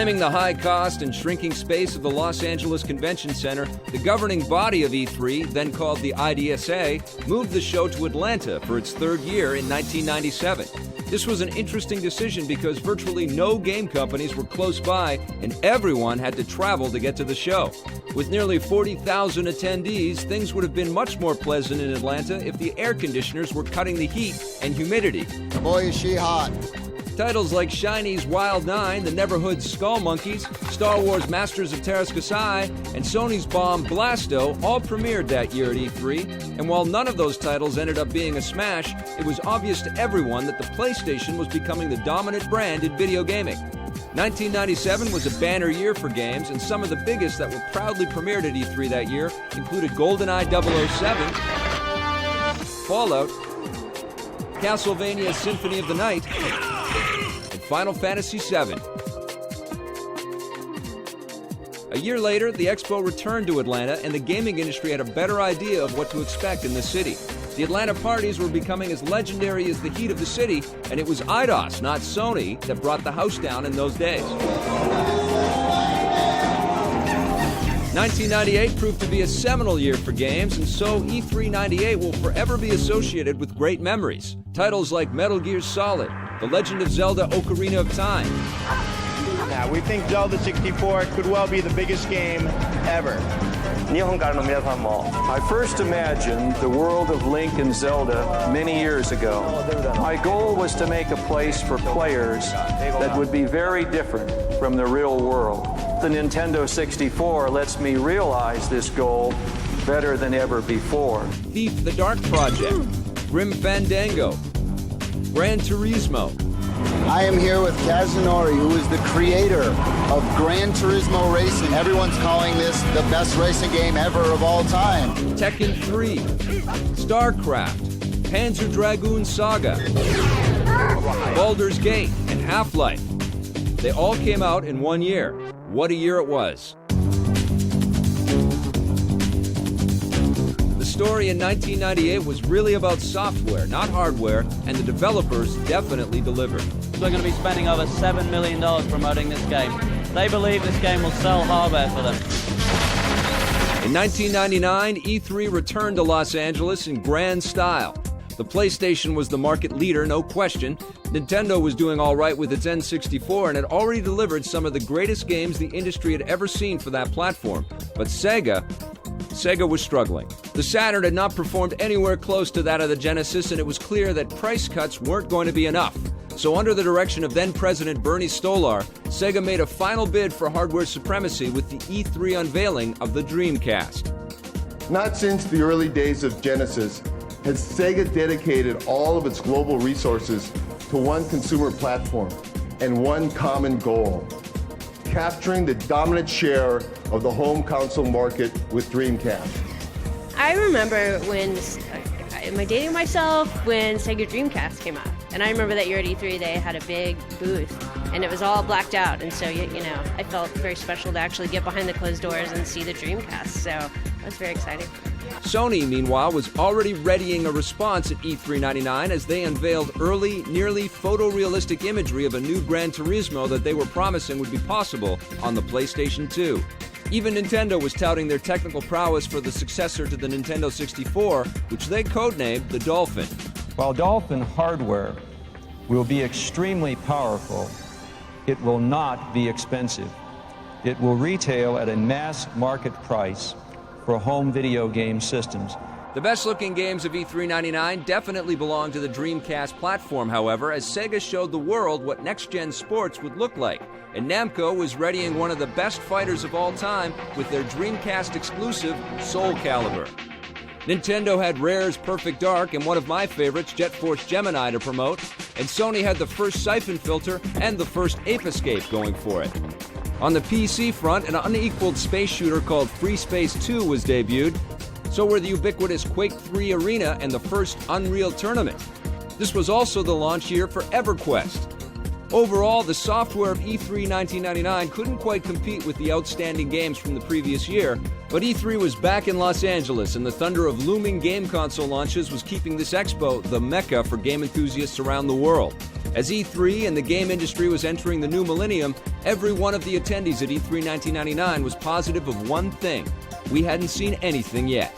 Blaming the high cost and shrinking space of the Los Angeles Convention Center, the governing body of E3, then called the IDSA, moved the show to Atlanta for its third year in 1997. This was an interesting decision because virtually no game companies were close by and everyone had to travel to get to the show. With nearly 40,000 attendees, things would have been much more pleasant in Atlanta if the air conditioners were cutting the heat and humidity. Boy, is she hot. Titles like Shiny's Wild 9, The Neverhood's Skull Monkeys, Star Wars Masters of Terrascasai, and Sony's Bomb Blasto all premiered that year at E3, and while none of those titles ended up being a smash, it was obvious to everyone that the PlayStation was becoming the dominant brand in video gaming. 1997 was a banner year for games, and some of the biggest that were proudly premiered at E3 that year included GoldenEye 007, Fallout, Castlevania Symphony of the Night, and Final Fantasy VII. A year later, the Expo returned to Atlanta, and the gaming industry had a better idea of what to expect in the city. The Atlanta parties were becoming as legendary as the heat of the city, and it was IDOS, not Sony, that brought the house down in those days. 1998 proved to be a seminal year for games, and so E3 98 will forever be associated with great memories. Titles like Metal Gear Solid, The Legend of Zelda Ocarina of Time. Yeah, we think Zelda 64 could well be the biggest game ever. I first imagined the world of Link and Zelda many years ago. My goal was to make a place for players that would be very different from the real world. The Nintendo 64 lets me realize this goal better than ever before. Thief the Dark Project, Grim Fandango, Gran Turismo. I am here with Kazunori, who is the creator of Gran Turismo Racing. Everyone's calling this the best racing game ever of all time. Tekken 3, StarCraft, Panzer Dragoon Saga, Baldur's Gate, and Half-Life. They all came out in 1 year. What a year it was. The story in 1998 was really about software, not hardware, and the developers definitely delivered. We're going to be spending over $7 million promoting this game. They believe this game will sell hardware for them. In 1999, E3 returned to Los Angeles in grand style. The PlayStation was the market leader, no question. Nintendo was doing all right with its N64 and had already delivered some of the greatest games the industry had ever seen for that platform. But Sega was struggling. The Saturn had not performed anywhere close to that of the Genesis, and it was clear that price cuts weren't going to be enough. So under the direction of then-President Bernie Stolar, Sega made a final bid for hardware supremacy with the E3 unveiling of the Dreamcast. Not since the early days of Genesis has Sega dedicated all of its global resources to one consumer platform and one common goal: capturing the dominant share of the home console market with Dreamcast. I remember when, am I dating myself, when Sega Dreamcast came out. And I remember that year at E3 they had a big booth and it was all blacked out. And so, you know, I felt very special to actually get behind the closed doors and see the Dreamcast. So that was very exciting. Sony, meanwhile, was already readying a response at E3 99 as they unveiled early, nearly photorealistic imagery of a new Gran Turismo that they were promising would be possible on the PlayStation 2. Even Nintendo was touting their technical prowess for the successor to the Nintendo 64, which they codenamed the Dolphin. While Dolphin hardware will be extremely powerful, it will not be expensive. It will retail at a mass market price for home video game systems. The best-looking games of E3 99 definitely belong to the Dreamcast platform, however, as Sega showed the world what next-gen sports would look like. And Namco was readying one of the best fighters of all time with their Dreamcast exclusive Soul Calibur. Nintendo had Rare's Perfect Dark and one of my favorites, Jet Force Gemini, to promote, and Sony had the first Siphon Filter and the first Ape Escape going for it. On the PC front, an unequaled space shooter called Free Space 2 was debuted. So were the ubiquitous Quake 3 Arena and the first Unreal Tournament. This was also the launch year for EverQuest. Overall, the software of E3 1999 couldn't quite compete with the outstanding games from the previous year, but E3 was back in Los Angeles, and the thunder of looming game console launches was keeping this expo the mecca for game enthusiasts around the world. As E3 and the game industry was entering the new millennium, every one of the attendees at E3 1999 was positive of one thing: we hadn't seen anything yet.